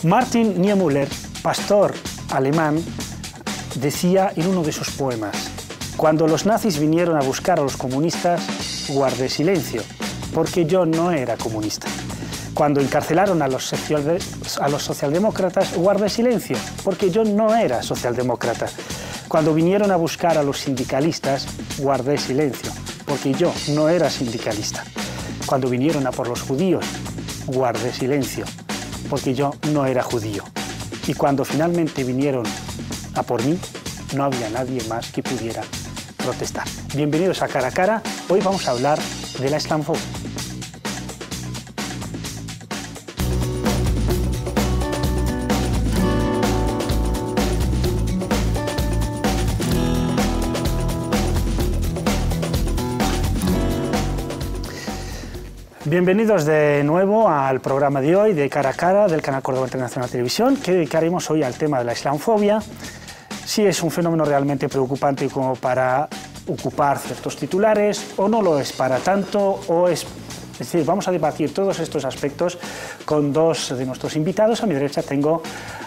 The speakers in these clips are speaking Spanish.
Martin Niemöller, pastor alemán, decía en uno de sus poemas: cuando los nazis vinieron a buscar a los comunistas, guardé silencio, porque yo no era comunista. Cuando encarcelaron a los socialdemócratas, guardé silencio, porque yo no era socialdemócrata. Cuando vinieron a buscar a los sindicalistas, guardé silencio, porque yo no era sindicalista. Cuando vinieron a por los judíos, guardé silencio, porque yo no era judío. Y cuando finalmente vinieron a por mí, no había nadie más que pudiera protestar. Bienvenidos a Cara a Cara. Hoy vamos a hablar de la islamofobia. Bienvenidos de nuevo al programa de hoy de Cara a Cara del canal Córdoba Internacional Televisión, que dedicaremos hoy al tema de la islamofobia. Si es un fenómeno realmente preocupante como para ocupar ciertos titulares, o no lo es para tanto, o es decir, vamos a debatir todos estos aspectos con dos de nuestros invitados. A mi derecha tengo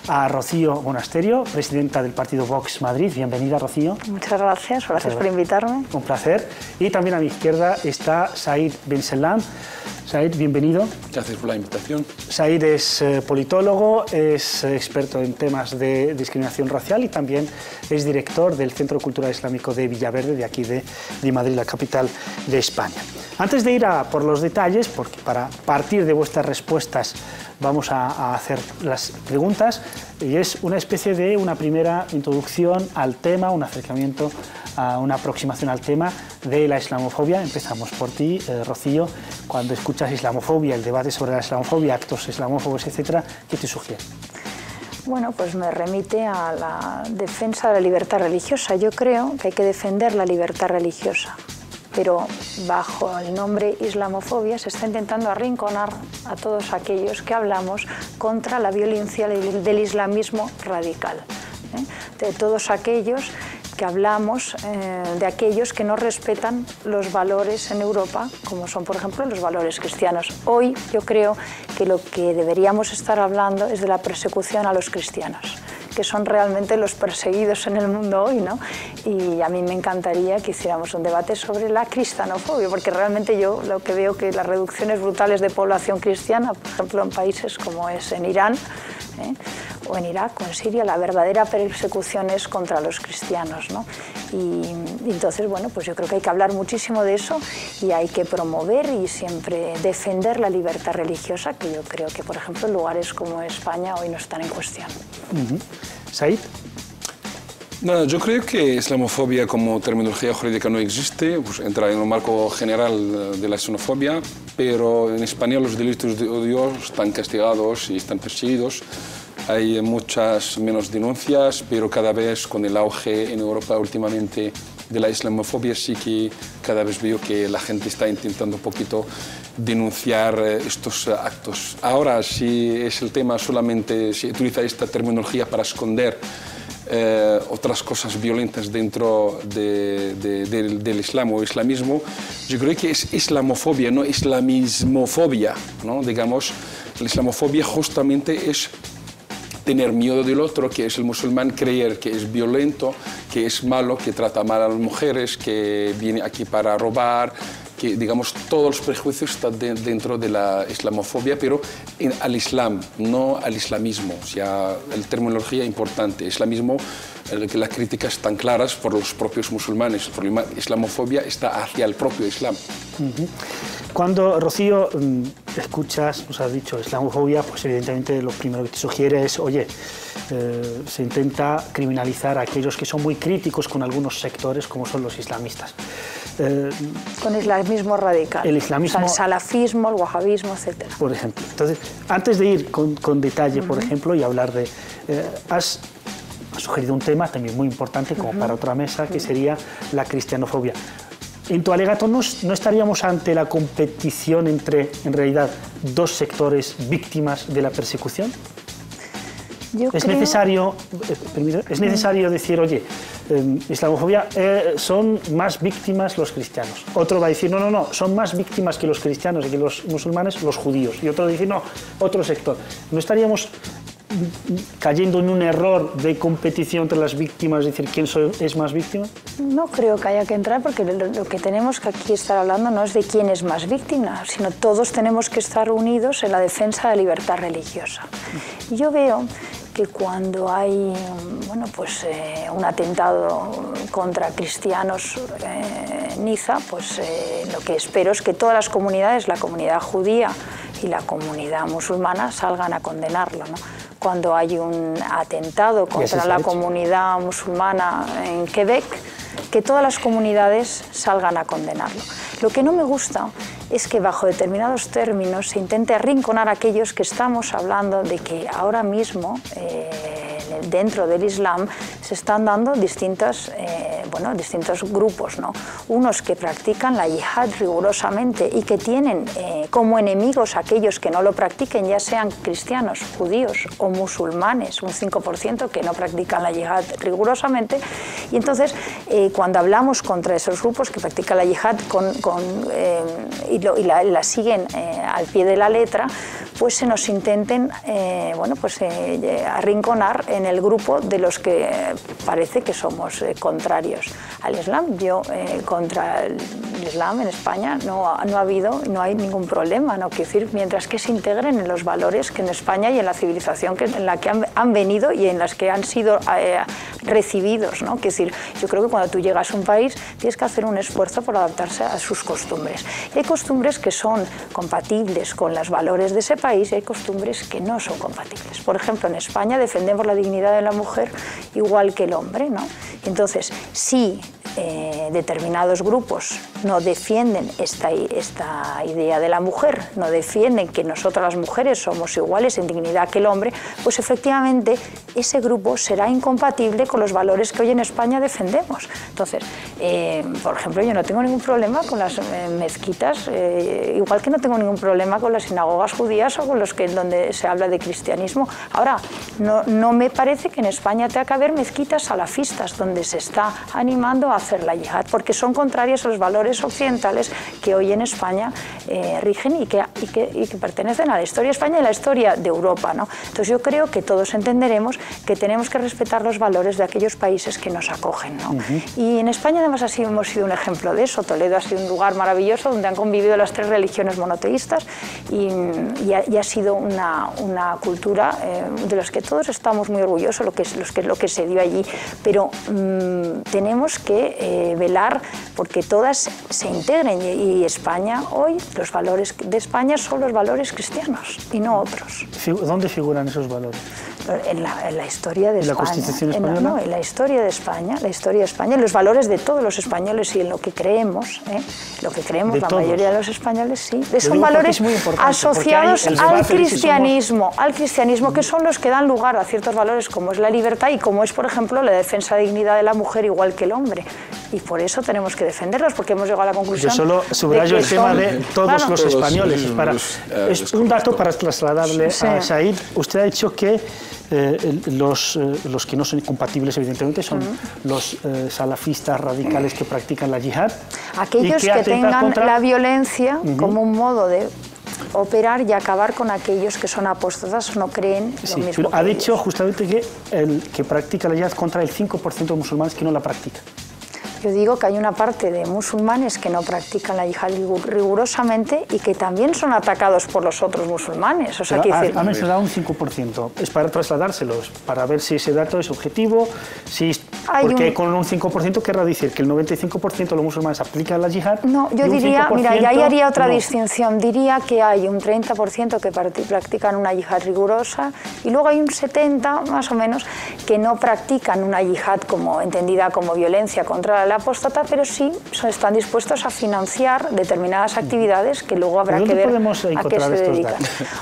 a Rocío Monasterio, presidenta del partido Vox Madrid. Bienvenida, Rocío. Muchas gracias por invitarme. Un placer. Y también a mi izquierda está Said Benselam. Said, bienvenido. Gracias por la invitación. Said es politólogo, es experto en temas de discriminación racial y también es director del Centro Cultural Islámico de Villaverde, de aquí de Madrid, la capital de España. Antes de ir a por los detalles, porque para partir de vuestras respuestas vamos a hacer las preguntas, y es una especie de una primera introducción al tema, un acercamiento a una aproximación al tema de la islamofobia. Empezamos por ti, Rocío. Cuando escuchas islamofobia, el debate sobre la islamofobia, actos islamófobos, etcétera, ¿qué te sugiere? Bueno, pues me remite a la defensa de la libertad religiosa. Yo creo que hay que defender la libertad religiosa, pero bajo el nombre islamofobia se está intentando arrinconar a todos aquellos que hablamos contra la violencia del islamismo radical, de todos aquellos que hablamos de aquellos que no respetan los valores en Europa, como son, por ejemplo, los valores cristianos. Hoy yo creo que lo que deberíamos estar hablando es de la persecución a los cristianos, que son realmente los perseguidos en el mundo hoy, ¿no? Y a mí me encantaría que hiciéramos un debate sobre la cristianofobia, porque realmente yo lo que veo que las reducciones brutales de población cristiana, por ejemplo en países como es en Irán, o en Irak o en Siria, la verdadera persecución es contra los cristianos, ¿no? Y entonces, bueno, pues yo creo que hay que hablar muchísimo de eso y hay que promover y siempre defender la libertad religiosa, que yo creo que, por ejemplo, en lugares como España hoy no están en cuestión. Said. No, yo creo que islamofobia como terminología jurídica no existe, pues entra en el marco general de la xenofobia, pero en España los delitos de odio están castigados y están perseguidos. Hay muchas menos denuncias, pero cada vez con el auge en Europa últimamente de la islamofobia sí que cada vez veo que la gente está intentando un poquito denunciar estos actos. Ahora, si es el tema solamente, si utiliza esta terminología para esconder otras cosas violentas dentro del Islam o islamismo, yo creo que es islamofobia, no islamismofobia, ¿no? Digamos, la islamofobia justamente es tener miedo del otro, que es el musulmán, creer que es violento, que es malo, que trata mal a las mujeres, que viene aquí para robar, que digamos todos los prejuicios están dentro de la islamofobia, pero al islam, no al islamismo. O sea, la terminología importante, islamismo, que las críticas están claras por los propios musulmanes, por la islamofobia está hacia el propio islam. Cuando, Rocío, escuchas, nos has dicho islamofobia, pues evidentemente lo primero que te sugiere es, oye, se intenta criminalizar a aquellos que son muy críticos con algunos sectores, como son los islamistas. Con islamismo radical. El islamismo, el salafismo, el wahabismo, etc. Por ejemplo. Entonces, antes de ir con detalle, por ejemplo, y hablar de... has sugerido un tema también muy importante, como para otra mesa, que sería la cristianofobia. En tu alegato, ¿no estaríamos ante la competición entre, en realidad, dos sectores víctimas de la persecución? Es necesario decir, oye, islamofobia, son más víctimas los cristianos. Otro va a decir, no, son más víctimas que los cristianos y que los musulmanes los judíos. Y otro va a decir, no, otro sector. ¿No estaríamos cayendo en un error de competición entre las víctimas, es decir, quién es más víctima? No creo que haya que entrar, porque lo que tenemos que aquí estar hablando no es de quién es más víctima, sino todos tenemos que estar unidos en la defensa de la libertad religiosa. Y yo veo que cuando hay un atentado contra cristianos en Niza, pues lo que espero es que todas las comunidades, la comunidad judía y la comunidad musulmana, salgan a condenarlo, ¿no? Cuando hay un atentado contra la comunidad musulmana en Quebec, que todas las comunidades salgan a condenarlo. Lo que no me gusta es que bajo determinados términos se intente arrinconar a aquellos que estamos hablando de que ahora mismo dentro del Islam se están dando distintos grupos, ¿no? Unos que practican la yihad rigurosamente y que tienen como enemigos a aquellos que no lo practiquen, ya sean cristianos, judíos o musulmanes, un 5% que no practican la yihad rigurosamente. Y entonces, cuando hablamos contra esos grupos que practican la yihad y la siguen al pie de la letra, pues se nos intenten arrinconar en el grupo de los que parece que somos contrarios al Islam. Yo contra el Islam en España no hay ningún problema, ¿no? Quiero decir, mientras que se integren en los valores que en España y en la civilización en la que han venido y en las que han sido recibidos, ¿no? Quiero decir, yo creo que cuando tú llegas a un país tienes que hacer un esfuerzo por adaptarse a sus costumbres. Y hay costumbres que son compatibles con los valores de ese país y hay costumbres que no son compatibles. Por ejemplo, en España defendemos la dignidad de la mujer igual que el hombre, ¿no? Entonces, si determinados grupos no defienden esta idea de la mujer, no defienden que nosotras las mujeres somos iguales en dignidad que el hombre, pues efectivamente ese grupo será incompatible con los valores que hoy en España defendemos. Entonces, por ejemplo, yo no tengo ningún problema con las mezquitas, igual que no tengo ningún problema con las sinagogas judías o con donde se habla de cristianismo. Ahora, no me parece que en España tenga que haber mezquitas salafistas donde se está animando a hacer la yihad, porque son contrarias a los valores occidentales que hoy en España rigen y que pertenecen a la historia de España y a la historia de Europa, ¿no? Entonces yo creo que todos entenderemos que tenemos que respetar los valores de aquellos países que nos acogen, ¿no? Y en España además hemos sido un ejemplo de eso. Toledo ha sido un lugar maravilloso donde han convivido las tres religiones monoteístas y ha sido una cultura de los que todos estamos muy orgullosos, lo que se dio allí, pero tenemos que velar porque todas se integren y España hoy, los valores de España son los valores cristianos y no otros. ¿Dónde figuran esos valores? En la historia de España. ¿En la Constitución española? No, en la historia de España, en los valores de todos los españoles y en lo que creemos, la mayoría de los españoles, sí. Son valores asociados al cristianismo, que son los que dan lugar a ciertos valores como es la libertad y como es, por ejemplo, la defensa de la dignidad de la mujer igual que el hombre. Y por eso tenemos que defenderlos, porque hemos llegado a la conclusión. Yo solo subrayo el tema de todos los españoles. Es un dato para trasladarle a Said. Usted ha dicho que los que no son incompatibles, evidentemente, son los salafistas radicales que practican la yihad. Aquellos que tengan la violencia como un modo de operar y acabar con aquellos que son apóstatas o no creen lo mismo. Pero ha dicho justamente que el que practica la yihad contra el 5% de musulmanes que no la practican. Yo digo que hay una parte de musulmanes que no practican la yihad rigurosamente y que también son atacados por los otros musulmanes. O sea, ha mencionado un 5%. Es para trasladárselos, para ver si ese dato es objetivo, porque con un 5% querrá decir que el 95% de los musulmanes aplican la yihad. No, yo diría, mira, y ahí haría otra distinción. Diría que hay un 30% que practican una yihad rigurosa y luego hay un 70% más o menos que no practican una yihad entendida como violencia contra la apóstata, pero sí están dispuestos a financiar determinadas actividades que luego habrá que ver a qué se dedican.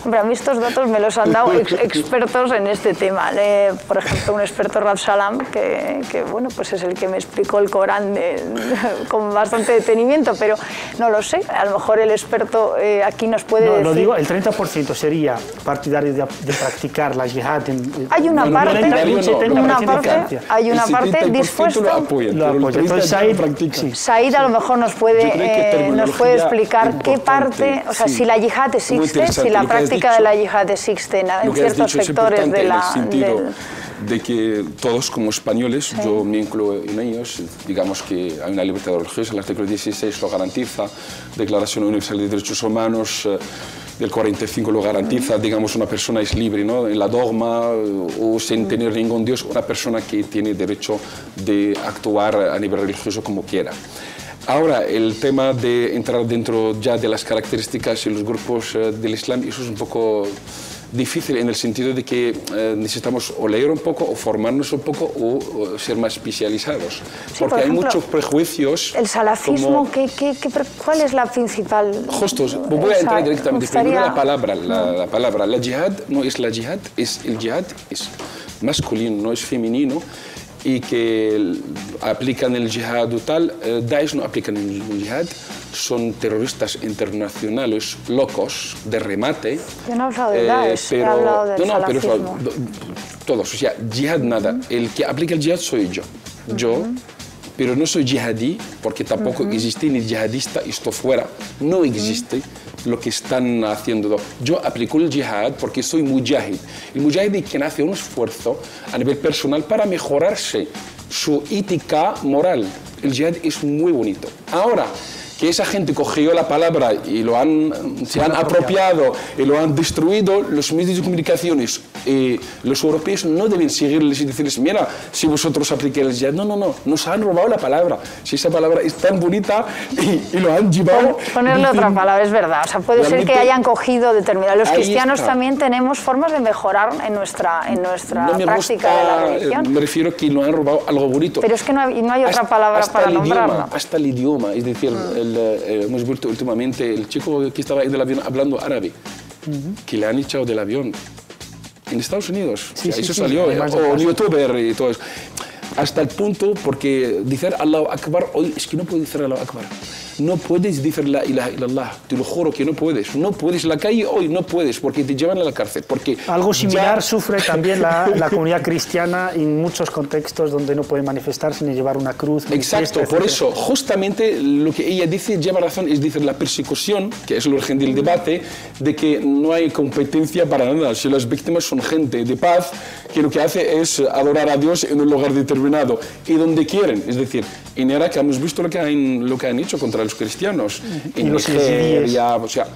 Hombre, a mí estos datos me los han dado expertos en este tema. Por ejemplo, un experto, Rab Salam, que porque bueno, pues es el que me explicó el Corán con bastante detenimiento, pero no lo sé, a lo mejor el experto aquí nos puede decir... Lo digo, el 30% sería partidario de practicar la yihad. Hay una parte dispuesta... Lo apoya. Entonces, Said a lo mejor nos puede explicar qué parte, o sea, si la yihad existe, si la práctica de la yihad existe en ciertos sectores de la... de que todos como españoles, sí, yo me incluyo en ellos, digamos que hay una libertad religiosa, el artículo 16 lo garantiza, Declaración Universal de Derechos Humanos del 45 lo garantiza, digamos una persona es libre, ¿no?, en la dogma o sin tener ningún Dios, una persona que tiene derecho de actuar a nivel religioso como quiera. Ahora, el tema de entrar dentro ya de las características y los grupos del Islam, eso es un poco difícil en el sentido de que necesitamos o leer un poco, o formarnos un poco, o ser más especializados. Sí, porque por ejemplo, hay muchos prejuicios. El salafismo, ¿cuál es la principal? Justo, voy a entrar directamente. Primero la palabra. La yihad no es la yihad, el yihad es masculino, no es femenino. Y que aplican el yihad o tal, Daesh no aplican el yihad, son terroristas internacionales locos, de remate. Yo no he hablado de Daesh, he hablado del salafismo. Pero todos, o sea, yihad nada. El que aplica el yihad soy yo. Pero no soy yihadí, porque tampoco existe ni yihadista, esto fuera, no existe lo que están haciendo. Yo aplico el yihad porque soy mujahid. El mujahid es quien hace un esfuerzo a nivel personal para mejorarse su ética moral. El yihad es muy bonito. Ahora, que esa gente cogió la palabra y se han apropiado y lo han destruido, los medios de comunicaciones, los europeos no deben seguirles y decirles, mira, si vosotros aplicáis el yihad. No, nos han robado la palabra. Si esa palabra es tan bonita y lo han llevado... Ponerle otra palabra, es verdad. O sea, puede ser que hayan cogido determinados. Los cristianos también tenemos formas de mejorar en nuestra práctica de la religión. Me refiero que lo han robado algo bonito. Pero es que no hay otra palabra para nombrarlo. Hasta el idioma, es decir... hemos visto últimamente el chico que estaba en el avión hablando árabe, que le han echado del avión en Estados Unidos. Eso salió, o un youtuber y todo eso. Hasta el punto, porque decir Allahu Akbar, hoy es que no puedes decir Allahu Akbar. No puedes decir la ilaha illallah, te lo juro que no puedes. No puedes en la calle hoy, no puedes, porque te llevan a la cárcel. Porque algo similar sufre también la comunidad cristiana en muchos contextos donde no puede manifestarse ni llevar una cruz. Exacto, por eso, justamente lo que ella dice lleva razón, es decir, la persecución, que es lo urgente del debate, de que no hay competencia para nada. Si las víctimas son gente de paz, que lo que hace es adorar a Dios en un lugar determinado y donde quieren. Es decir, en Irak hemos visto lo que han hecho contra los cristianos, en Nigeria, o sea,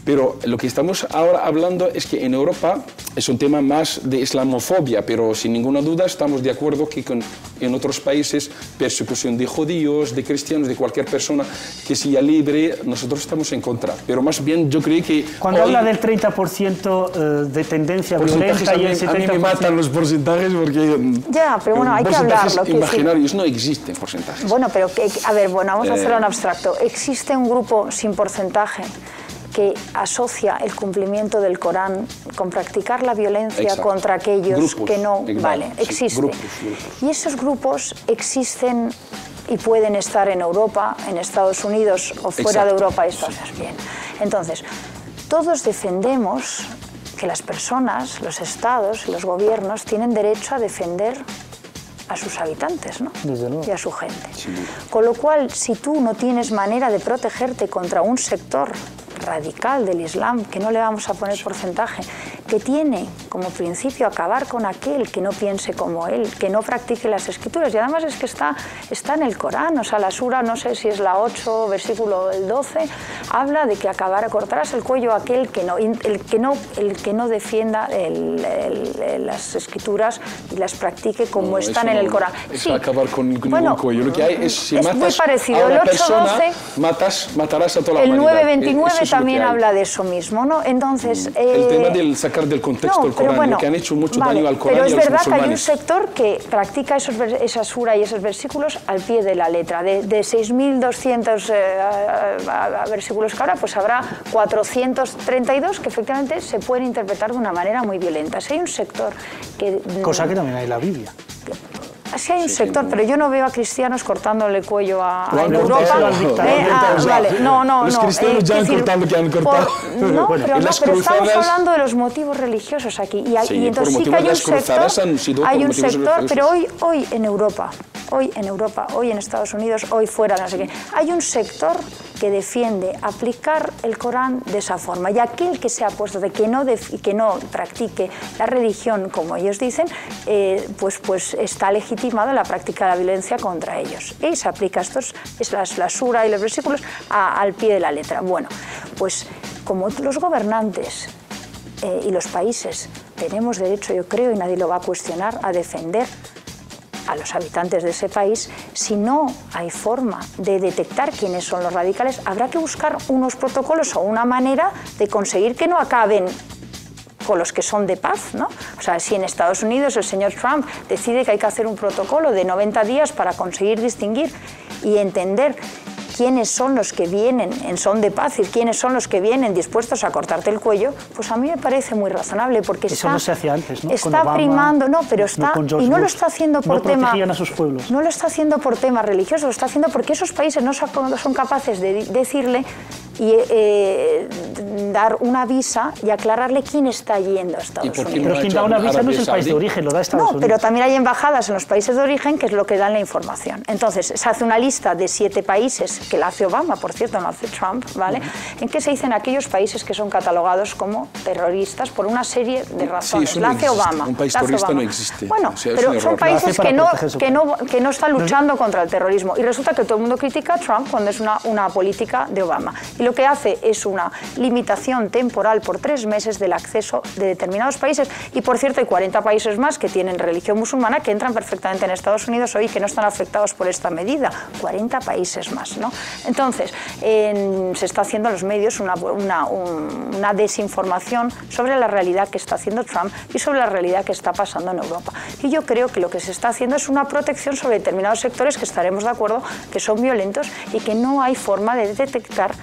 pero lo que estamos ahora hablando es que en Europa es un tema más de islamofobia, pero sin ninguna duda estamos de acuerdo que en otros países persecución de judíos, de cristianos, de cualquier persona que sea libre, nosotros estamos en contra. Pero más bien yo creo que... Cuando habla del 30% de tendencia violenta y el 70%... A mí me matan los porcentajes porque... Ya, pero bueno, hay que hablarlo. Imaginarios no existen porcentajes. Bueno, pero a ver, vamos a hacerlo en abstracto. ¿Existe un grupo sin porcentaje que asocia el cumplimiento del Corán con practicar la violencia contra aquellos que no... Vale, existe. Grupos. Y esos grupos existen y pueden estar en Europa, en Estados Unidos o fuera de Europa. Esto es bien. Entonces, todos defendemos que las personas, los estados, los gobiernos tienen derecho a defender a sus habitantes, ¿no? Desde luego. Y a su gente. Sí. Con lo cual, si tú no tienes manera de protegerte contra un sector radical del Islam, que no le vamos a poner porcentaje, que tiene como principio acabar con aquel que no piense como él, que no practique las escrituras, y además es que está en el Corán, o sea, la sura, no sé si es la 8, versículo 12, habla de que cortarás el cuello a aquel que no defienda las escrituras y las practique como están en el Corán. Es acabar con el cuello. Lo que hay es, si matas muy parecido. a una persona, matarás a toda la humanidad. El 9.29 también habla de eso mismo, ¿no? Entonces... el tema del sacar del contexto el Corán, lo que han hecho mucho daño al Corán y a los musulmanes. Pero es verdad que hay un sector que practica esa sura y esos versículos al pie de la letra. De 6.200 versículos que habrá, pues habrá 432 que efectivamente se pueden interpretar de una manera muy violenta. Si hay un sector que... Cosa que también hay en la Biblia. sí hay un sector, pero yo no veo a cristianos cortándole el cuello a Europa. Vale, no. Los cristianos ya han cortado lo que han cortado. No, pero estamos hablando de los motivos religiosos aquí. Y entonces sí que hay un sector, pero hoy en Europa, hoy en Estados Unidos, hoy fuera, no sé qué, hay un sector que defiende aplicar el Corán de esa forma. Y aquel que se ha puesto de que no practique la religión como ellos dicen, pues está legitimada la práctica de la violencia contra ellos. Y se aplica la sura y los versículos al pie de la letra. Bueno, pues como los gobernantes y los países tenemos derecho, yo creo, y nadie lo va a cuestionar, a defender a los habitantes de ese país, si no hay forma de detectar quiénes son los radicales, habrá que buscar unos protocolos o una manera de conseguir que no acaben con los que son de paz, ¿no? O sea, si en Estados Unidos el señor Trump decide que hay que hacer un protocolo de 90 días para conseguir distinguir y entender quiénes son los que vienen en son de paz y quiénes son los que vienen dispuestos a cortarte el cuello, pues a mí me parece muy razonable, porque eso no se hacía antes, ¿no? Está Obama, primando, no, pero está, y no lo está haciendo por a sus pueblos. No lo está haciendo por tema religioso, lo está haciendo porque esos países no son capaces de decirle y dar una visa y aclararle quién está yendo a Estados Unidos. Pero quien da una visa no es el país de origen, lo da Estados Unidos. No, pero también hay embajadas en los países de origen que es lo que dan la información. Entonces, se hace una lista de 7 países, que la hace Obama, por cierto, no hace Trump, ¿vale? En que se dicen aquellos países que son catalogados como terroristas por una serie de razones. Sí, la hace Obama. Un país terrorista no existe. Bueno, o sea, pero son países que no están luchando contra el terrorismo. Y resulta que todo el mundo critica a Trump cuando es una política de Obama. Y lo que hace es una limitación temporal por 3 meses del acceso de determinados países. Y por cierto, hay 40 países más que tienen religión musulmana que entran perfectamente en Estados Unidos hoy, que no están afectados por esta medida. 40 países más, ¿no? Entonces, se está haciendo en los medios una desinformación sobre la realidad que está haciendo Trump y sobre la realidad que está pasando en Europa. Y yo creo que lo que se está haciendo es una protección sobre determinados sectores que estaremos de acuerdo que son violentos y que no hay forma de detectar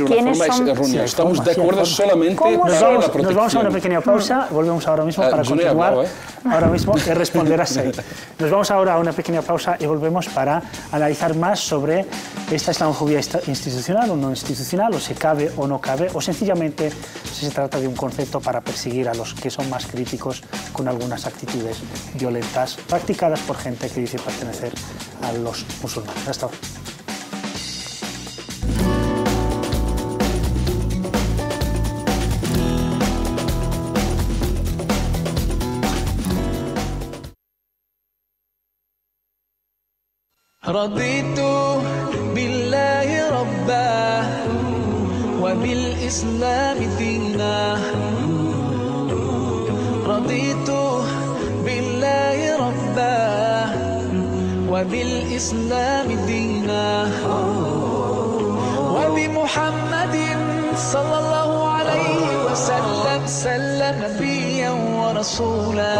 quiénes son. Errónea. Estamos de acuerdo solamente con la protección. Nos vamos a una pequeña pausa, volvemos ahora mismo para continuar. Ahora mismo y responder a Said. Nos vamos ahora a una pequeña pausa y volvemos para analizar más sobre esta islamofobia institucional o no institucional, o si cabe o no cabe, o sencillamente si se trata de un concepto para perseguir a los que son más críticos con algunas actitudes violentas practicadas por gente que dice pertenecer a los musulmanes. Hasta ahora. رضيت بالله ربا وبالإسلام دينا رضيت بالله ربا وبالإسلام دينا وبمحمد صلى الله عليه وسلم نبيا ورسولا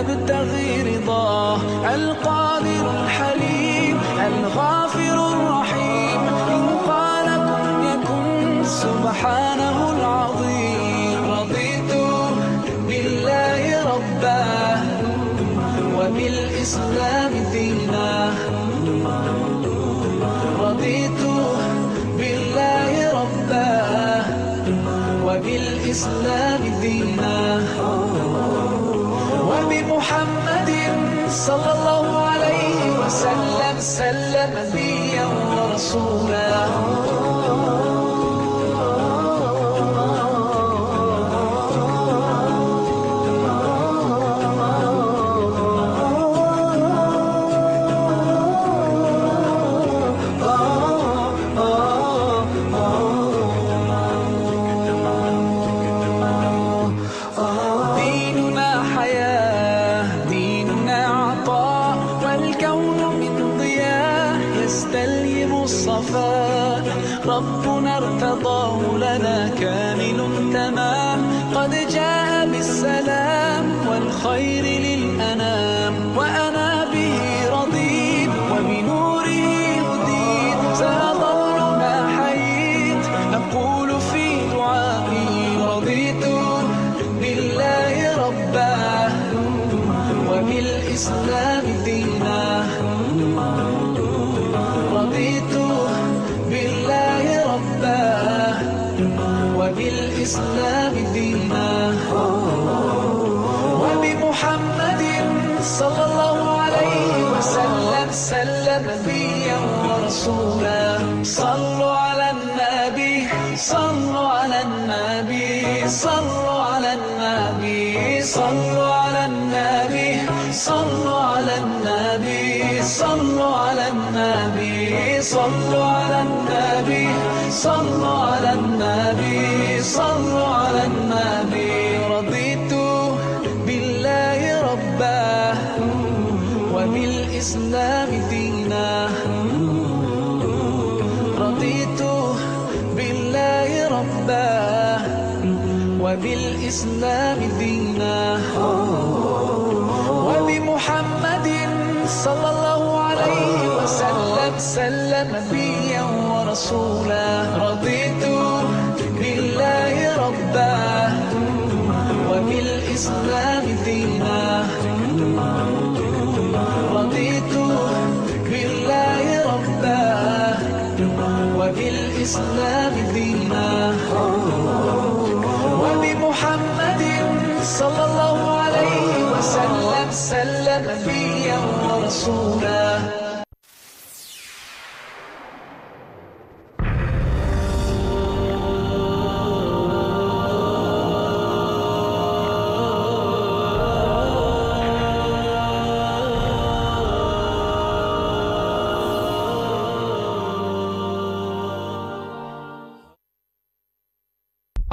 نبتغي رضاه القادر الحليم الغافر الرحيم إن قال كن يكن سبحانه العظيم رضيت بالله ربا وبالإسلام دينا رضيت بالله ربا وبالإسلام دينا وبمحمد صلى الله عليه وسلم نبيا ورسولا يستلهم الصفاء ربنا ارتضاه لنا كامل تمام قد جاء بالسلام والخير للأنام وأنا به رضيت وبنوره هديت سأظل ما حييت أقول في دعائي رضيت بالله ربا وبالإسلام دينا رضيت بالله ربا وبالإسلام دينا وبمحمد صلى الله عليه وسلم سلم نبيا ورسولا صلوا على النبي صلوا على النبي صلوا على النبي صلوا على النبي صلوا على النبي صلوا على النبي صلوا على النبي صلوا على النبي صلوا على النبي رضيت بالله ربا وبالإسلام دينا رضيت بالله ربا وبالإسلام دينا وبمحمد صلى الله عليه وسلم سلم نبيا ورسولا رضيت بالله ربا وبالإسلام دينا رضيت بالله ربا وبالإسلام دينا وبمحمد صلى الله عليه وسلم سلم نبيا ورسولا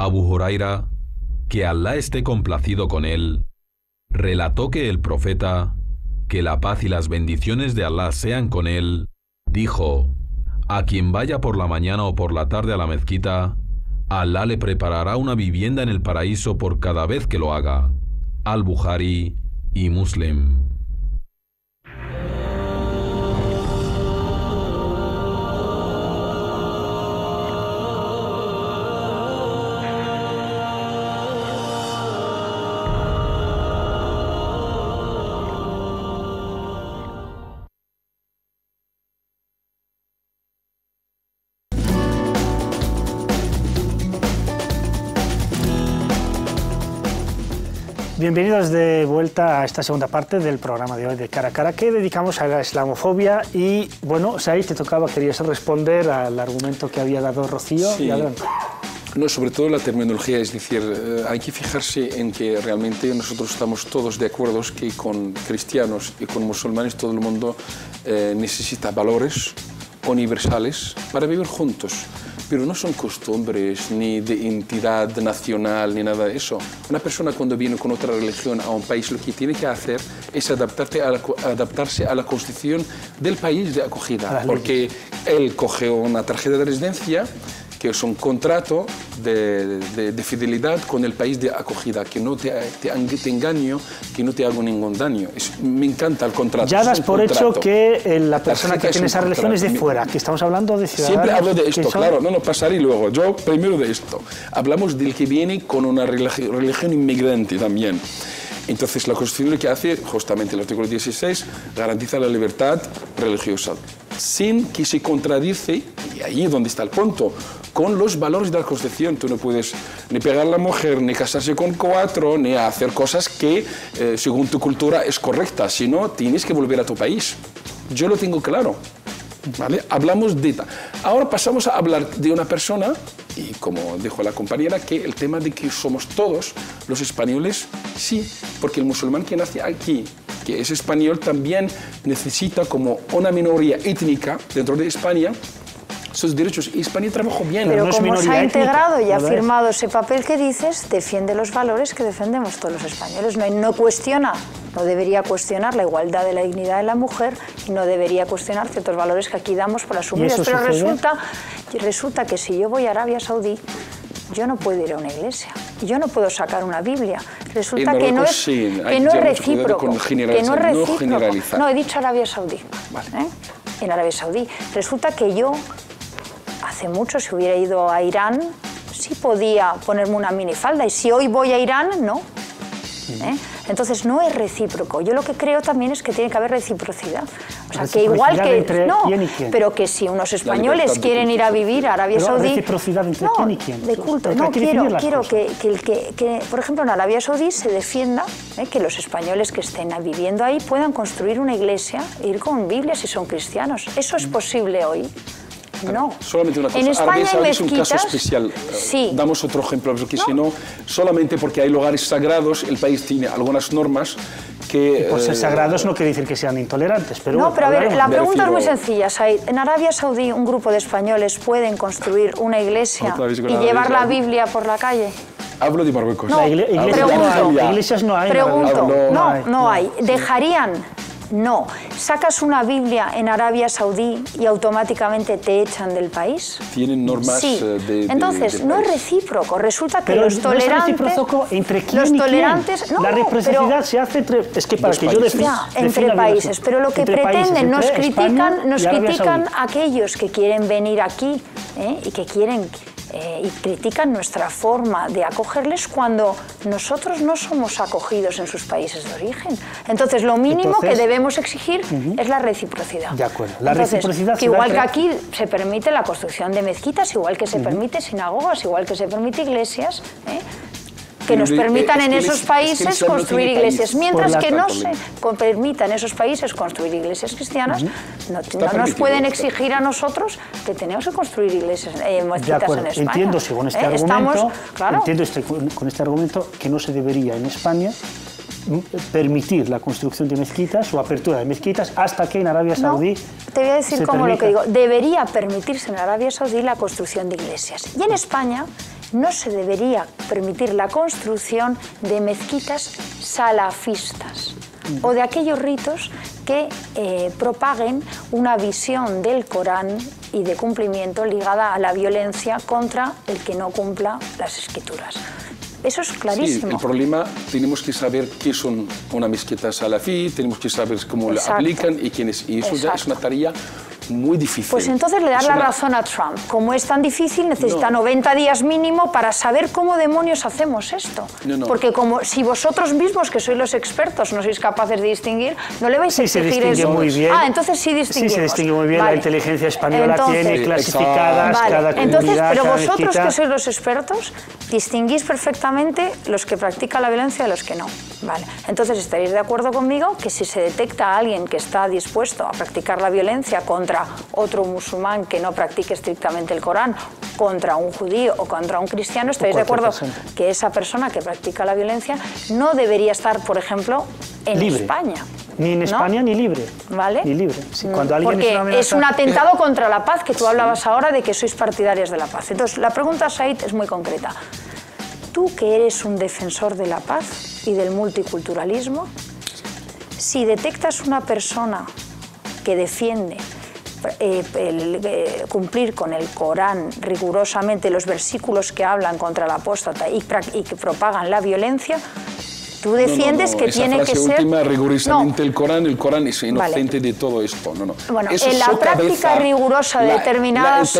Abu Huraira, que Alá esté complacido con él, relató que el profeta, que la paz y las bendiciones de Alá sean con él, dijo: a quien vaya por la mañana o por la tarde a la mezquita, Alá le preparará una vivienda en el paraíso por cada vez que lo haga. Al-Bukhari y Muslim. Bienvenidos de vuelta a esta segunda parte del programa de hoy de Cara a Cara, que dedicamos a la islamofobia. Y bueno, Said, te tocaba, querías responder al argumento que había dado Rocío. Sí. Y adelante. No, sobre todo la terminología, es decir, hay que fijarse en que realmente nosotros estamos todos de acuerdo que con cristianos y con musulmanes todo el mundo necesita valores universales para vivir juntos. Pero no son costumbres ni de identidad nacional ni nada de eso. Una persona cuando viene con otra religión a un país lo que tiene que hacer es adaptarse a la constitución del país de acogida, porque él coge una tarjeta de residencia que es un contrato de fidelidad con el país de acogida, que no te engaño, que no te hago ningún daño. Me encanta el contrato. Ya das por hecho que la persona que tiene esa religión es de fuera, que estamos hablando de ciudadanos. Siempre hablo de esto, claro, no pasaré luego. Yo primero de esto. Hablamos del que viene con una religión inmigrante también. Entonces la Constitución lo que hace, justamente el artículo 16, garantiza la libertad religiosa, sin que se contradice, y ahí es donde está el punto, con los valores de la Constitución. Tú no puedes ni pegar a la mujer, ni casarse con 4, ni hacer cosas que, según tu cultura, es correcta. Si no, tienes que volver a tu país. Yo lo tengo claro. ¿Vale? Hablamos de... Ahora pasamos a hablar de una persona, y como dijo la compañera, que el tema de que somos todos los españoles, sí, porque el musulmán que nace aquí, que es español, también necesita como una minoría étnica dentro de España sus derechos. Y España trabajó bien. Pero no como se ha integrado y ha ¿no firmado ese papel que dices, defiende los valores que defendemos todos los españoles. No cuestiona no debería cuestionar la igualdad de la dignidad de la mujer y no debería cuestionar ciertos valores que aquí damos por asumidos. Pero resulta que si yo voy a Arabia Saudí, yo no puedo ir a una iglesia, yo no puedo sacar una Biblia. Resulta que no es recíproco. No, he dicho Arabia Saudí. Vale. En Arabia Saudí. Resulta que yo, hace mucho, si hubiera ido a Irán, sí podía ponerme una minifalda, y si hoy voy a Irán, no. Entonces no es recíproco. Yo lo que creo también es que tiene que haber reciprocidad. O sea, que igual que... No, pero que si unos españoles quieren ir a vivir a Arabia Saudí... reciprocidad entre quién y quién. De culto. No, quiero que, por ejemplo, en Arabia Saudí se defienda que los españoles que estén viviendo ahí puedan construir una iglesia e ir con Biblias si son cristianos. ¿Eso es posible hoy? No. Solamente una cosa. En España hay mezquitas. Es un caso especial. Sí. Damos otro ejemplo, porque si no, solamente porque hay lugares sagrados, el país tiene algunas normas que... Por ser sagrados no quiere decir que sean intolerantes, pero... No, pero a ver, la pregunta es muy sencilla, Said. En Arabia Saudí un grupo de españoles pueden construir una iglesia y llevar la Biblia por la calle. Hablo de Marruecos. No, iglesias no hay. Pregunto, no hay. ¿Dejarían? No. ¿Sacas una Biblia en Arabia Saudí y automáticamente te echan del país? Tienen normas Entonces, no es recíproco. Resulta que pero los tolerantes... No es recíproco entre quién y quién. No, la reciprocidad se hace entre... Es que para que yo defienda... entre países. Pero lo que pretenden, nos critican aquellos que quieren venir aquí y que quieren... y critican nuestra forma de acogerles cuando nosotros no somos acogidos en sus países de origen. Entonces, lo mínimo que debemos exigir es la reciprocidad. De acuerdo. La reciprocidad que igual que aquí se permite la construcción de mezquitas, igual que se permite sinagogas, igual que se permite iglesias, que nos permitan en esos países construir iglesias. Mientras que no se permita en esos países construir iglesias cristianas, no nos pueden exigir a nosotros que tenemos que construir iglesias mezquitas en España. Entiendo, según este argumento, con este argumento que no se debería en España permitir la construcción de mezquitas o apertura de mezquitas hasta que en Arabia Saudí... Te voy a decir cómo lo que digo. Debería permitirse en Arabia Saudí la construcción de iglesias. Y en España no se debería permitir la construcción de mezquitas salafistas o de aquellos ritos que propaguen una visión del Corán y de cumplimiento ligada a la violencia contra el que no cumpla las escrituras. Eso es clarísimo. Sí, el problema, tenemos que saber qué son una mezquita salafí, tenemos que saber cómo la aplican y quiénes. Y eso ya es una tarea muy difícil. Pues entonces le das la razón a Trump. Como es tan difícil, necesita 90 días mínimo para saber cómo demonios hacemos esto. Porque como si vosotros mismos, que sois los expertos, no sois capaces de distinguir, no le vais a exigir eso. Se distingue muy bien. Entonces sí distinguimos. Sí, se distingue muy bien. La inteligencia española tiene clasificadas cada comunidad. Pero vosotros, que sois los expertos, distinguís perfectamente los que practican la violencia de los que no. Entonces estaréis de acuerdo conmigo que si se detecta a alguien que está dispuesto a practicar la violencia contra otro musulmán que no practique estrictamente el Corán, contra un judío o contra un cristiano, estaréis de acuerdo que esa persona que practica la violencia no debería estar, por ejemplo, en España. Ni en España ni libre. ¿Vale? Ni libre. Sí, cuando alguien porque es un atentado contra la paz, que tú hablabas ahora de que sois partidarios de la paz. Entonces, la pregunta, Said, es muy concreta. Tú, que eres un defensor de la paz y del multiculturalismo, si detectas una persona que defiende cumplir con el Corán rigurosamente los versículos que hablan contra el apóstata y que propagan la violencia, tú defiendes que tiene que ser... Última, rigurosamente el Corán es inocente de todo esto. Bueno, en la práctica rigurosa de determinadas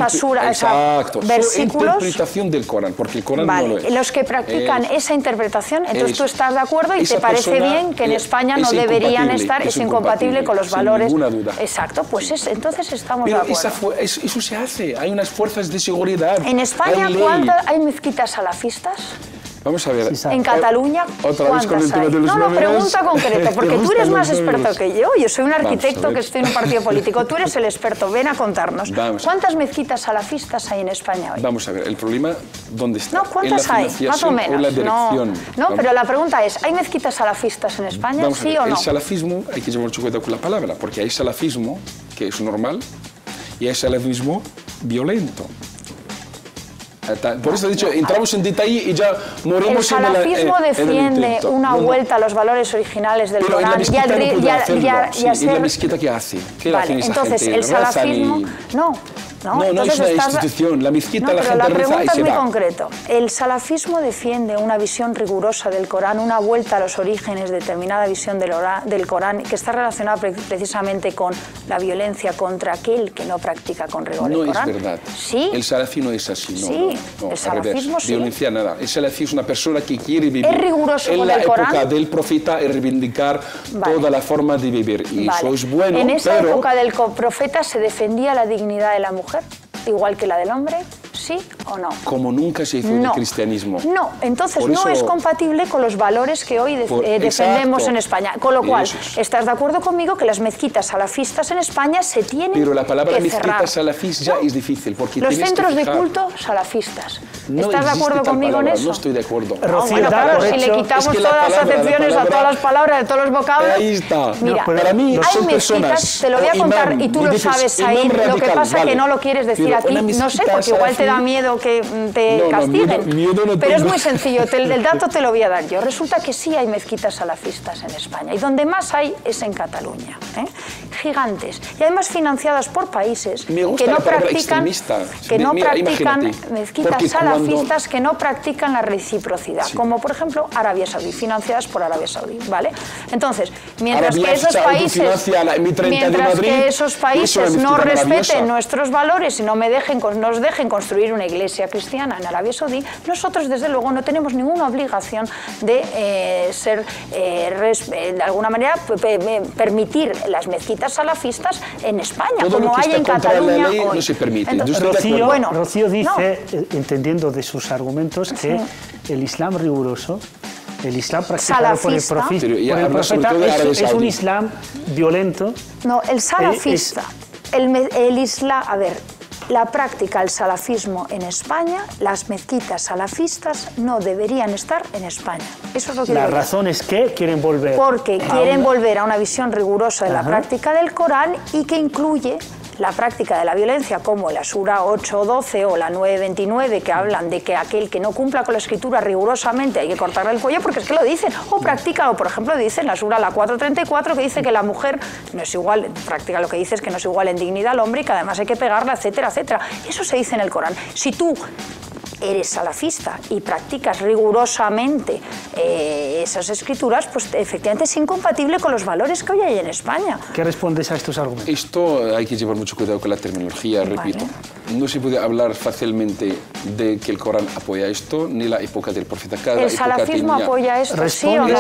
versículos... interpretación del Corán, porque el Corán no lo es. Los que practican esa interpretación, entonces tú estás de acuerdo y te parece bien que en España no deberían estar, es incompatible con los valores... Sin ninguna duda. Exacto, pues entonces estamos de acuerdo. Eso se hace, hay unas fuerzas de seguridad. En España, ¿cuántas hay mezquitas salafistas? Vamos a ver. En Cataluña, ¿cuántas hay? No, pregunta concreta, porque tú eres más experto que yo. Yo soy un arquitecto que estoy en un partido político. Tú eres el experto, ven a contarnos. ¿Cuántas mezquitas salafistas hay en España hoy? Vamos a ver, el problema, ¿dónde está? No, ¿cuántas hay? Más o menos. ¿O la dirección? No, pero la pregunta es, ¿hay mezquitas salafistas en España, sí o no? El salafismo, hay que llevar mucho cuidado con la palabra, porque hay salafismo, que es normal, y hay salafismo violento. Por eso he dicho, entramos en detalle y ya morimos el salafismo defiende una vuelta a los valores originales del Corán y la mezquita ¿qué hace? ¿Qué vale, hace esa entonces gente? el salafismo no es una institución, la mezquita la gente la reza y pregunta es se muy va. concreto. El salafismo defiende una visión rigurosa del Corán, una vuelta a los orígenes, determinada visión del Corán, que está relacionada precisamente con la violencia contra aquel que no practica con rigor el Corán. No es verdad. ¿Sí? El salafí no es así. Sí, el salafismo sí. Violencia nada. El salafí es una persona que quiere vivir ¿Es riguroso en con la el Corán? época del profeta y reivindicar toda la forma de vivir. Y eso es bueno, en esa pero... época del profeta se defendía la dignidad de la mujer, igual que la del hombre, ¿sí o no? Como nunca se hizo en el cristianismo. No, entonces Por no eso, es compatible con los valores que hoy defendemos en España. Con lo cual, ¿estás de acuerdo conmigo que las mezquitas salafistas en España se tienen Pero la palabra que cerrar? mezquita salafís ya es difícil, porque los tienes centros que de fijar. culto salafistas. No ¿Estás de acuerdo existe tal conmigo palabra, en eso? No estoy de acuerdo. Rocío, bueno, da claro, por si le hecho- quitamos Es que la todas las palabra, acepciones a todas las palabras, de todos los vocablos... Ahí está. Mira, pero para mí hay son mezquitas, personas. te lo voy a contar imam, y tú me lo dices, sabes imam ahí. Lo que radical, pasa es vale. que no lo quieres decir Pero aquí. una No sé, mezquita porque igual te da salafí- miedo que te No, castiguen. miedo no Pero es tengo. muy sencillo, el dato te lo voy a dar yo. Resulta que sí hay mezquitas salafistas en España y donde más hay es en Cataluña. Gigantes. Y además financiadas por países Me gusta que no la palabra practican, extremista. mira, imagínate. mezquitas Porque salafistas que no practican la reciprocidad, como por ejemplo Arabia Saudí, financiadas por Arabia Saudí, ¿vale? Entonces, mientras Arabia que esos Saudí países, financia la M30 de mientras Madrid, que esos y es países una no mezquita respeten maravillosa. nuestros valores y no nos dejen construir una iglesia cristiana en Arabia Saudí, nosotros desde luego no tenemos ninguna obligación de de alguna manera permitir las mezquitas salafistas en España, Todo lo como que hay está en contra la Cataluña ley hoy. no se permite. Entonces, Yo estoy de acuerdo. Rocío dice, no. entendiendo de sus argumentos, que el Islam riguroso, el Islam practicado por el Salafista. Pero ya por el habla sobre profeta todo de Arabia es un Saudí. Islam violento. No, el salafista, el Islam, a ver, la práctica del salafismo en España, las mezquitas salafistas no deberían estar en España. Eso es lo que La digo yo. razón es que quieren volver. Porque quieren volver a una visión rigurosa de la Ajá. práctica del Corán y que incluye la práctica de la violencia, como la Sura 8.12 o la 9.29, que hablan de que aquel que no cumpla con la escritura rigurosamente hay que cortarle el cuello, porque es que lo dicen. O practica, o por ejemplo dice en la Sura la 4.34, que dice que la mujer no es igual, práctica lo que dice es que no es igual en dignidad al hombre y que además hay que pegarla, etcétera, etcétera. Eso se dice en el Corán. Si tú eres salafista y practicas rigurosamente esas escrituras, pues efectivamente es incompatible con los valores que hoy hay en España. ¿Qué respondes a estos argumentos? Esto hay que llevar mucho cuidado con la terminología, repito. No se puede hablar fácilmente de que el Corán apoya esto, ni la época del profeta. Cada ¿El época salafismo tenía- apoya esto, sí o no?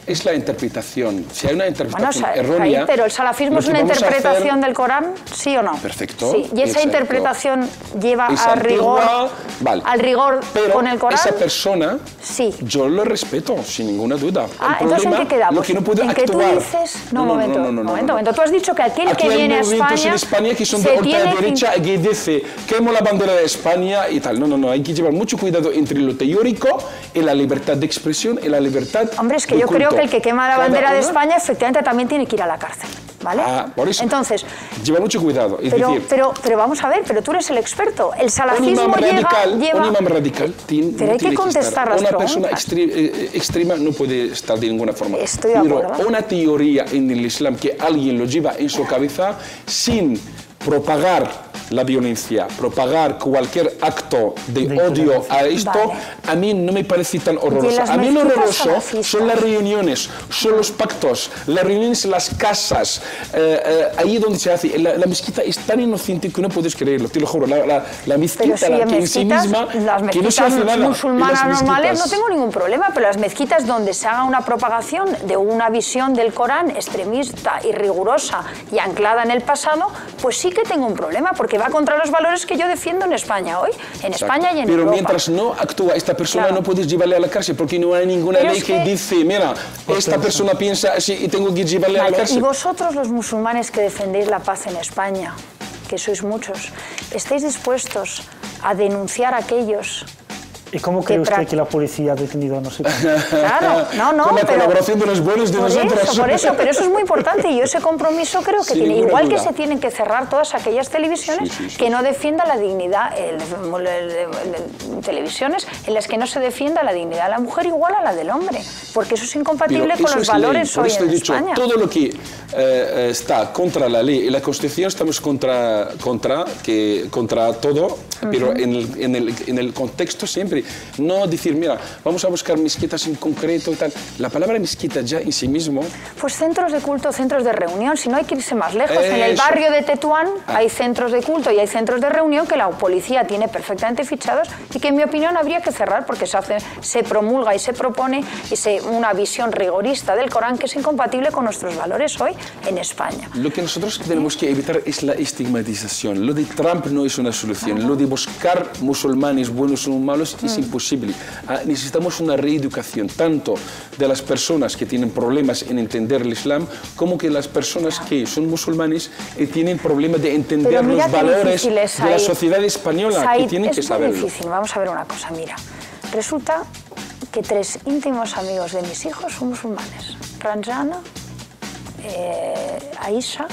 Es la interpretación. Si hay una Bueno, interpretación errónea... pero el salafismo lo es que una vamos a interpretación hacer- del Corán, ¿sí o no? Perfecto, Sí. Y esa exacto. interpretación lleva Es a rigor, antigua, vale. al rigor Pero con el Corán. esa persona, Sí. yo lo respeto, sin ninguna duda. Ah, El entonces ¿en problema, qué quedamos? Lo que no puede ¿En que tú actuar... dices? No, momento. Tú has dicho que aquel Aquí que hay viene a movimientos España, en España que son se de tiene que- ultraderecha que dice quemo la bandera de España y tal. No, hay que llevar mucho cuidado entre lo teórico y la libertad de expresión y la libertad Hombre, es que de yo creo culto. que el que quema la Cada bandera de una- España efectivamente también tiene que ir a la cárcel, ¿vale? Por eso. Entonces, Lleva mucho cuidado. Es pero decir, vamos a ver, pero tú eres el experto. El un salafismo imam radical, lleva... un imam radical tiene, Pero hay que contestar las Una persona preguntas. extrema no puede estar de ninguna forma. Estoy de Pero acuerdo. una teoría en el Islam que alguien lo lleva en su cabeza sin propagar la violencia, propagar cualquier acto de odio a esto, Vale. a mí no me parece tan horroroso. las A mí lo mezquitas horroroso salafistas. son las reuniones, son los pactos, las reuniones en las casas, ahí donde se hace. La mezquita es tan inocente que no puedes creerlo, te lo juro. La mezquita, Pero si la en que en sí mezquitas, misma, las que no mezquitas se hace nada. musulmanas Y las normales no mezquitas- tengo ningún problema, pero las mezquitas donde se haga una propagación de una visión del Corán extremista y rigurosa y anclada en el pasado, pues sí que tengo un problema, porque va contra los valores que yo defiendo en España hoy, en España y en Pero Europa. mientras no actúa esta persona, Claro. no puedes llevarle a la cárcel, porque no hay ninguna Pero ley es que que- dice, mira, esta persona piensa así y tengo que llevarle a la Vale, cárcel. y vosotros los musulmanes que defendéis la paz en España, que sois muchos, ¿estáis dispuestos a denunciar a aquellos ¿Y cómo cree usted que la policía ha detenido a no sé qué? Claro, no, Con la pero colaboración de los buenos de nosotros. por eso, pero eso es muy importante y yo ese compromiso creo que Sin tiene, ninguna igual que duda. se tienen que cerrar todas aquellas televisiones que no defiendan la dignidad, televisiones en las que no se defienda la dignidad de la mujer igual a la del hombre, porque eso es incompatible Pero con eso los es ley. valores Por hoy esto en he dicho, España. todo lo que está contra la ley y la Constitución estamos contra todo, pero en el contexto siempre. No decir, mira, vamos a buscar mezquitas en concreto y tal. La palabra mezquita ya en sí mismo... Pues centros de culto, centros de reunión, si no hay que irse más lejos. En el Eso. barrio de Tetuán hay centros de culto y hay centros de reunión que la policía tiene perfectamente fichados y que en mi opinión habría que cerrar porque se promulga y se propone una visión rigorista del Corán que es incompatible con nuestros valores hoy en España. Lo que nosotros tenemos que evitar es la estigmatización. Lo de Trump no es una solución. Lo de buscar musulmanes buenos o malos es imposible. Necesitamos una reeducación tanto de las personas que tienen problemas en entender el Islam como que las personas que son musulmanes y tienen problemas de entender los valores de la sociedad española que tienen que saberlo. Es muy difícil. Vamos a ver una cosa, mira. Resulta que 3 íntimos amigos de mis hijos son musulmanes. Ranjana, Aisha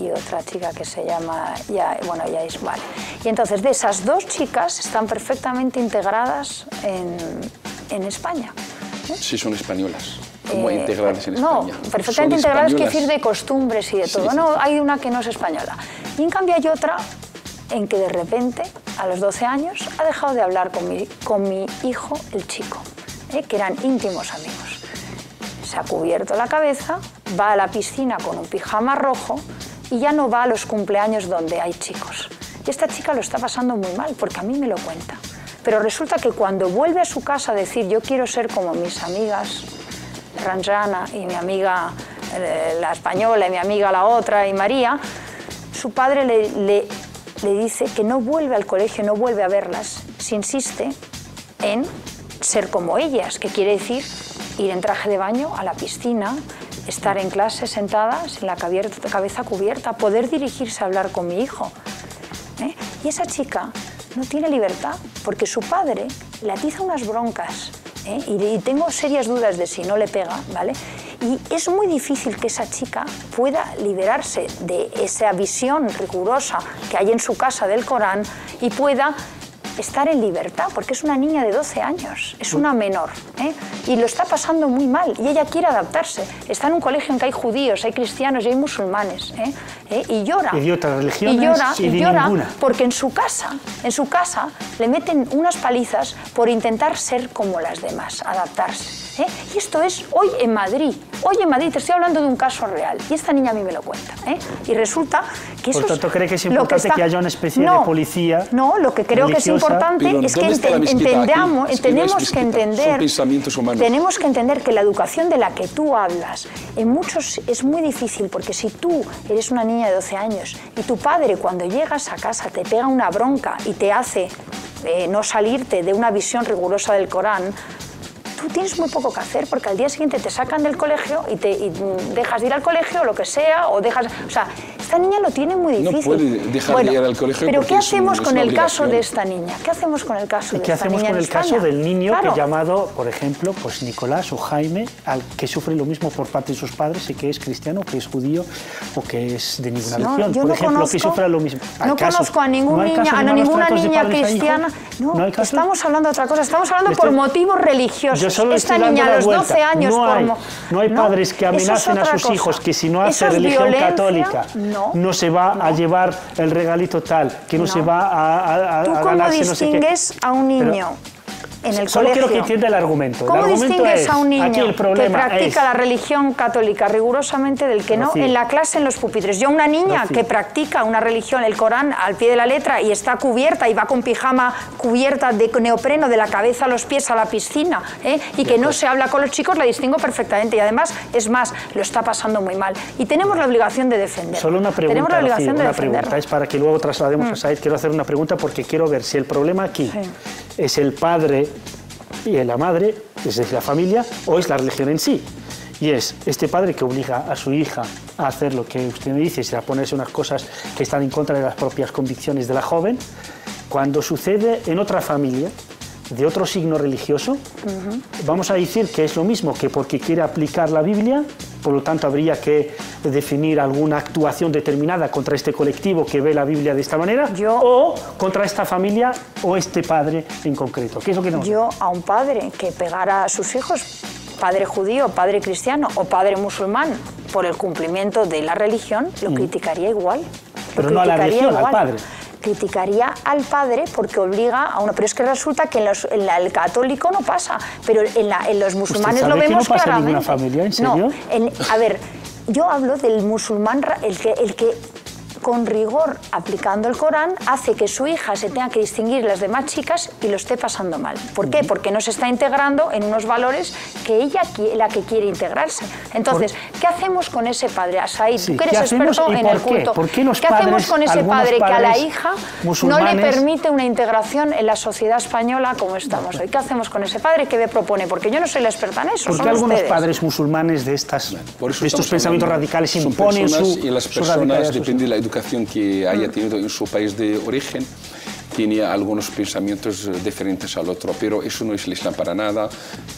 y otra chica que se llama Yais. Vale. Y entonces de esas 2 chicas están perfectamente integradas en España. Sí, son españolas. Como integradas en no, España. perfectamente Son integradas, quiere españolas. decir de costumbres y de todo. Sí, No, hay una que no es española. Y en cambio hay otra en que de repente, a los 12 años, ha dejado de hablar con mi hijo, el chico, que eran íntimos amigos. Se ha cubierto la cabeza, va a la piscina con un pijama rojo y ya no va a los cumpleaños donde hay chicos. Y esta chica lo está pasando muy mal, porque a mí me lo cuenta. Pero resulta que cuando vuelve a su casa a decir yo quiero ser como mis amigas Ranjana y mi amiga la española y mi amiga la otra y María, su padre le dice que no vuelve al colegio, no vuelve a verlas, se insiste en ser como ellas, que quiere decir ir en traje de baño a la piscina, estar en clase sentada sin la cabeza cubierta, poder dirigirse a hablar con mi hijo. Y esa chica no tiene libertad porque su padre le atiza unas broncas y tengo serias dudas de si no le pega, ¿vale? Y es muy difícil que esa chica pueda liberarse de esa visión rigurosa que hay en su casa del Corán y pueda estar en libertad, porque es una niña de 12 años, es una menor, y lo está pasando muy mal, y ella quiere adaptarse. Está en un colegio en que hay judíos, hay cristianos y hay musulmanes, y llora. Y de otras religiones y llora ninguna. porque en su casa le meten unas palizas por intentar ser como las demás, adaptarse. Y esto es hoy en Madrid, te estoy hablando de un caso real, y esta niña a mí me lo cuenta. Y resulta que eso Por tanto, ¿cree que es lo importante que haya una especie de policía No, lo que creo que es religiosa? importante Pero es que ¿dónde está la mezquita aquí? tenemos Es que no es que mezquita, entender, son pensamientos humanos. tenemos que entender que la educación de la que tú hablas en muchos es muy difícil, porque si tú eres una niña de 12 años y tu padre cuando llegas a casa te pega una bronca y te hace no salirte de una visión rigurosa del Corán, tú tienes muy poco que hacer, porque al día siguiente te sacan del colegio y dejas de ir al colegio o lo que sea, o sea, esta niña lo tiene muy difícil. No puede dejar de ir al colegio. Pero porque ¿qué hacemos con el caso obligación. de esta niña? ¿Qué hacemos con el caso de ¿Qué esta hacemos niña con en el caso España? del niño Claro. que llamado, por ejemplo, pues Nicolás o Jaime, que sufre lo mismo por parte de sus padres y que es cristiano, que es judío o que es de ninguna religión? Yo por no ejemplo, conozco, que sufra lo mismo. No conozco a ninguna niña cristiana. No, estamos hablando de otra cosa. Estamos hablando por motivos religiosos. Yo solo esta estoy dando niña a la los vuelta. 12 años... No hay padres que amenacen a sus hijos que si no hace religión católica no se va a llevar el regalito tal, que no se va a ¿Tú cómo ganarse no sé qué. distingues a un niño en el Solo colegio? quiero que entienda el argumento. ¿Cómo el argumento distingues es, a un niño aquí el que problema practica la religión católica rigurosamente del que no Rocío. en la clase, en los pupitres? Yo, una niña Rocío. que practica una religión, el Corán, al pie de la letra y está cubierta y va con pijama cubierta de neopreno de la cabeza a los pies a la piscina, y que no se habla con los chicos, la distingo perfectamente. Y además, es más, lo está pasando muy mal. Y tenemos la obligación de defenderlo. Solo una pregunta, Tenemos la obligación Rocío, de una pregunta. defenderlo. Es para que luego traslademos a Said. Quiero hacer una pregunta porque quiero ver si el problema aquí es el padre y la madre, es decir, la familia, o es la religión en sí. Y es este padre que obliga a su hija a hacer lo que usted me dice, a ponerse unas cosas que están en contra de las propias convicciones de la joven, cuando sucede en otra familia de otro signo religioso, vamos a decir que es lo mismo, que porque quiere aplicar la Biblia, por lo tanto habría que definir alguna actuación determinada contra este colectivo que ve la Biblia de esta manera, o contra esta familia o este padre en concreto. ¿Qué es lo que tenemos? Yo a un padre que pegara a sus hijos, padre judío, padre cristiano o padre musulmán, por el cumplimiento de la religión, lo criticaría igual. Pero no a la religión, al padre. Criticaría al padre porque obliga a uno. Pero es que resulta que en el católico no pasa, pero en los musulmanes lo vemos que no pasa claramente. En ninguna familia, ¿en serio? No, a ver, yo hablo del musulmán, el que con rigor, aplicando el Corán, hace que su hija se tenga que distinguir de las demás chicas y lo esté pasando mal. ¿Por qué? Porque no se está integrando en unos valores que ella la que quiere integrarse. Entonces, ¿qué hacemos con ese padre? Said, tú que eres experto en el culto. ¿Qué hacemos con ese padre que a la hija no le permite una integración en la sociedad española como estamos hoy? ¿Qué hacemos con ese padre? ¿Qué me propone? Porque yo no soy la experta en eso. ¿Por qué algunos padres musulmanes de estos pensamientos radicales imponen su y las personas, depende de la educación que haya tenido en su país de origen, tiene algunos pensamientos diferentes al otro, pero eso no es el Islam para nada,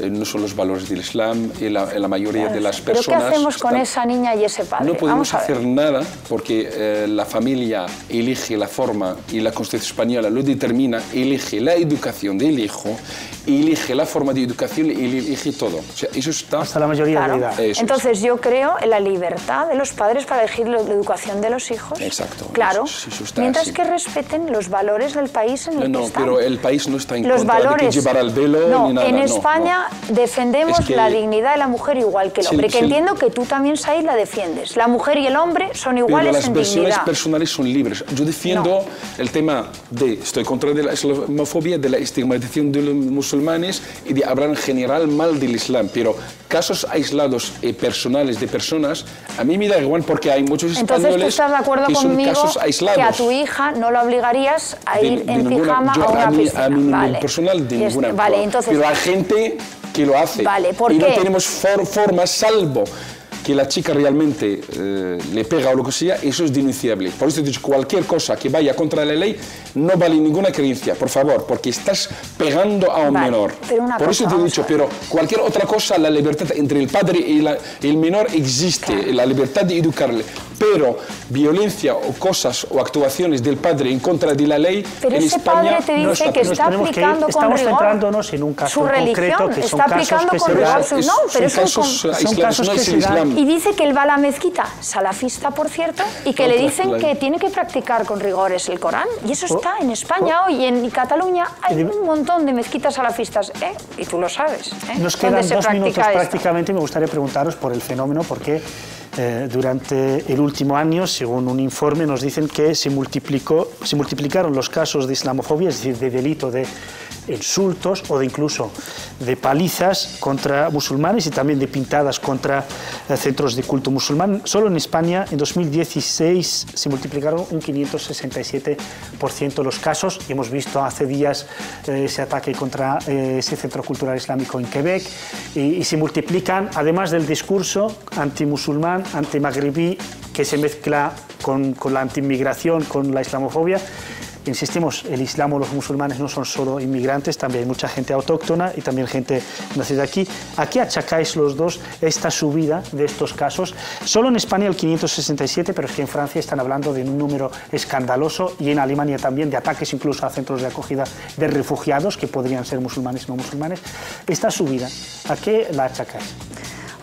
no son los valores del Islam y la mayoría de las personas... ¿Pero qué hacemos con esa niña y ese padre? No podemos hacer nada porque la familia elige la forma y la Constitución española lo determina, elige la educación del hijo, elige la forma de educación y elige todo. O sea, eso está... Hasta la mayoría de edad. Entonces yo creo en la libertad de los padres para elegir la educación de los hijos. Exacto. Claro, eso está mientras así. que respeten los valores del país en el que están. Pero el país no está en los contra valores, de que llevar el velo ni nada. En España defendemos es que, la dignidad de la mujer igual que el hombre, que entiendo que tú también, Said, la defiendes. La mujer y el hombre son iguales en dignidad. Pero las versiones personales son libres. Yo defiendo el tema estoy contra de la islamofobia, de la estigmatización de los musulmanes y de hablar en general mal del Islam, pero casos aislados y personales de personas, a mí me da igual porque hay muchos españoles Entonces, ¿tú estás de acuerdo que son conmigo casos aislados. Que a tu hija no la obligarías a ir en pijama yo, a una piscina? A mí personal de ninguna vale, entonces, pero hay gente que lo hace. Vale, ¿por y qué? no tenemos forma salvo que la chica realmente le pega o lo que sea, eso es denunciable. Por eso he dicho, cualquier cosa que vaya contra la ley no vale ninguna creencia, por favor, porque estás pegando a un menor. Por eso te he dicho, pero cualquier otra cosa, la libertad entre el padre y el menor existe, la libertad de educarle. Pero violencia o cosas o actuaciones del padre en contra de la ley pero en ese España... padre te dice que está aplicando con estamos rigor centrándonos en un caso su religión, concreto, que son está aplicando casos con que rigor se su... No, pero son casos que se dan. Y dice que él va a la mezquita, salafista por cierto, y que le dicen que tiene que practicar con rigores el Corán. Y eso está en España hoy, en Cataluña hay un montón de mezquitas salafistas, y tú lo sabes. Nos quedan 2 minutos prácticamente y me gustaría preguntaros por el fenómeno, porque durante el último año, según un informe, nos dicen que se multiplicaron los casos de islamofobia, es decir, de delito de insultos o de incluso de palizas contra musulmanes y también de pintadas contra centros de culto musulmán. Solo en España, en 2016, se multiplicaron un 567% los casos. Y hemos visto hace días ese ataque contra ese centro cultural islámico en Quebec y se multiplican, además del discurso antimusulmán, antimagrebí, que se mezcla con la antiinmigración, con la islamofobia. Insistimos, el Islam o los musulmanes no son solo inmigrantes, también hay mucha gente autóctona y también gente nacida aquí. ¿A qué achacáis los dos esta subida de estos casos? Solo en España el 567, pero es que en Francia están hablando de un número escandaloso y en Alemania también de ataques incluso a centros de acogida de refugiados que podrían ser musulmanes o no musulmanes. Esta subida, ¿a qué la achacáis?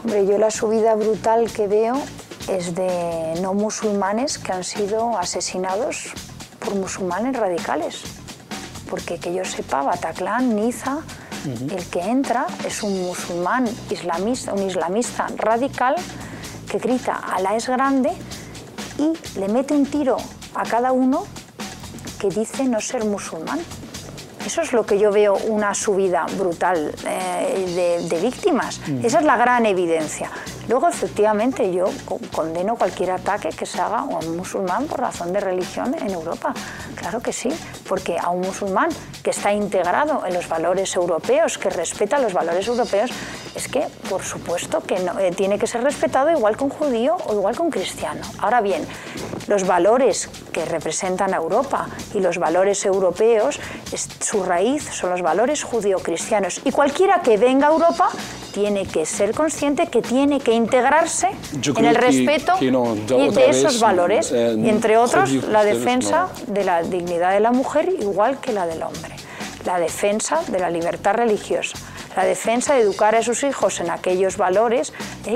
Hombre, yo la subida brutal que veo es de no musulmanes que han sido asesinados por musulmanes radicales, porque que yo sepa, Bataclan, Niza, el que entra es un musulmán islamista, un islamista radical que grita Alá es grande y le mete un tiro a cada uno que dice no ser musulmán. Eso es lo que yo veo, una subida brutal de víctimas. Esa es la gran evidencia. Luego, efectivamente, yo condeno cualquier ataque que se haga a un musulmán por razón de religión en Europa. Claro que sí, porque a un musulmán que está integrado en los valores europeos, que respeta los valores europeos, es que, por supuesto, que no, tiene que ser respetado igual que un judío o igual que un cristiano. Ahora bien, los valores que representan a Europa y los valores europeos, su raíz son los valores judío-cristianos. Y cualquiera que venga a Europa tiene que ser consciente que tiene que integrarse en el respeto de esos valores, y entre otros la defensa de la dignidad de la mujer igual que la del hombre, la defensa de la libertad religiosa, la defensa de educar a sus hijos en aquellos valores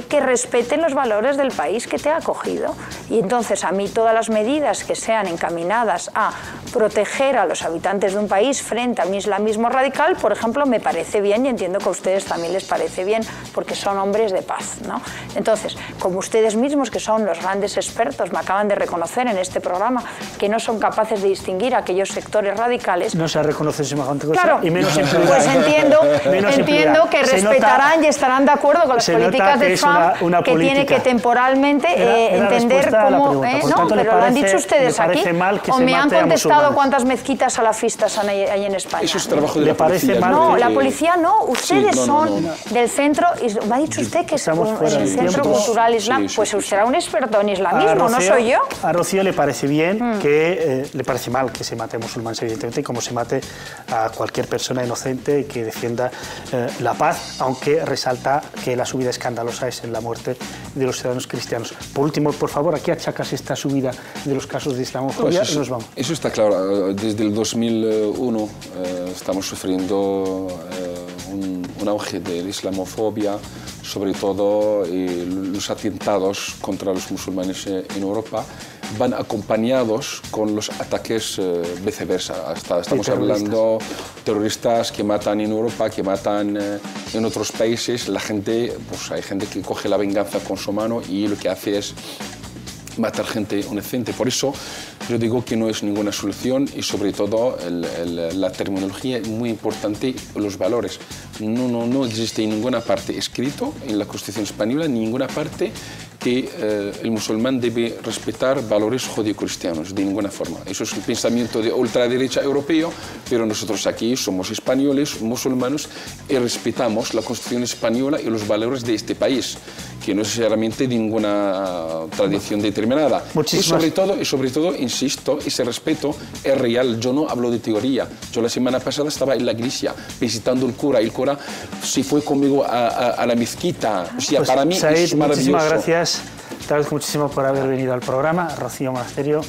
que respeten los valores del país que te ha acogido. Y entonces a mí todas las medidas que sean encaminadas a proteger a los habitantes de un país frente a un islamismo radical, por ejemplo, me parece bien, y entiendo que a ustedes también les parece bien, porque son hombres de paz, ¿no? Entonces, como ustedes mismos, que son los grandes expertos, me acaban de reconocer en este programa que no son capaces de distinguir aquellos sectores radicales. No se reconoce semejante cosa, claro, y menos en pues entiendo que respetarán y estarán de acuerdo con las políticas de Trump, que tiene que temporalmente entender cómo... no, pero lo han dicho ustedes aquí, o me han contestado cuántas mezquitas salafistas hay en España. Eso es trabajo de la policía. No, la policía no, ustedes son del centro... Me ha dicho usted que es el Centro Cultural Islam, pues usted será un experto en islamismo, no soy yo. A Rocío le parece bien que... le parece mal que se mate a musulmanes, evidentemente, como se mate a cualquier persona inocente y que defienda la paz, aunque resalta que la subida escandalosa es en la muerte de los ciudadanos cristianos. Por último, por favor, ¿a qué achacas esta subida de los casos de islamofobia? Pues nos vamos. Eso está claro. Desde el 2001 estamos sufriendo un auge de la islamofobia, sobre todo los atentados contra los musulmanes en Europa van acompañados con los ataques viceversa. Estamos hablando de terroristas que matan en Europa, que matan en otros países. La gente, pues hay gente que coge la venganza con su mano y lo que hace es matar gente inocente. Por eso yo digo que no es ninguna solución, y sobre todo la terminología es muy importante, los valores. No existe en ninguna parte escrito en la Constitución española, en ninguna parte que el musulmán debe respetar valores judio-cristianos, de ninguna forma. Eso es un pensamiento de ultraderecha europeo, pero nosotros aquí somos españoles, musulmanes, y respetamos la Constitución española y los valores de este país, que no es necesariamente de ninguna tradición determinada. Y sobre todo, insisto, ese respeto es real. Yo no hablo de teoría. Yo la semana pasada estaba en la iglesia visitando el cura, y el cura se fue conmigo a la mezquita. O sea, pues, para mí Said, es maravilloso. Muchísimas gracias. Te agradezco muchísimo por haber venido al programa. Rocío Monasterio,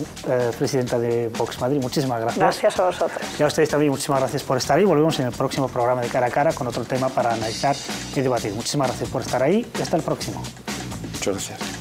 presidenta de Vox Madrid, muchísimas gracias. Gracias a vosotros. Y a ustedes también muchísimas gracias por estar ahí. Volvemos en el próximo programa de Cara a Cara con otro tema para analizar y debatir. Muchísimas gracias por estar ahí y hasta el próximo. Muchas gracias.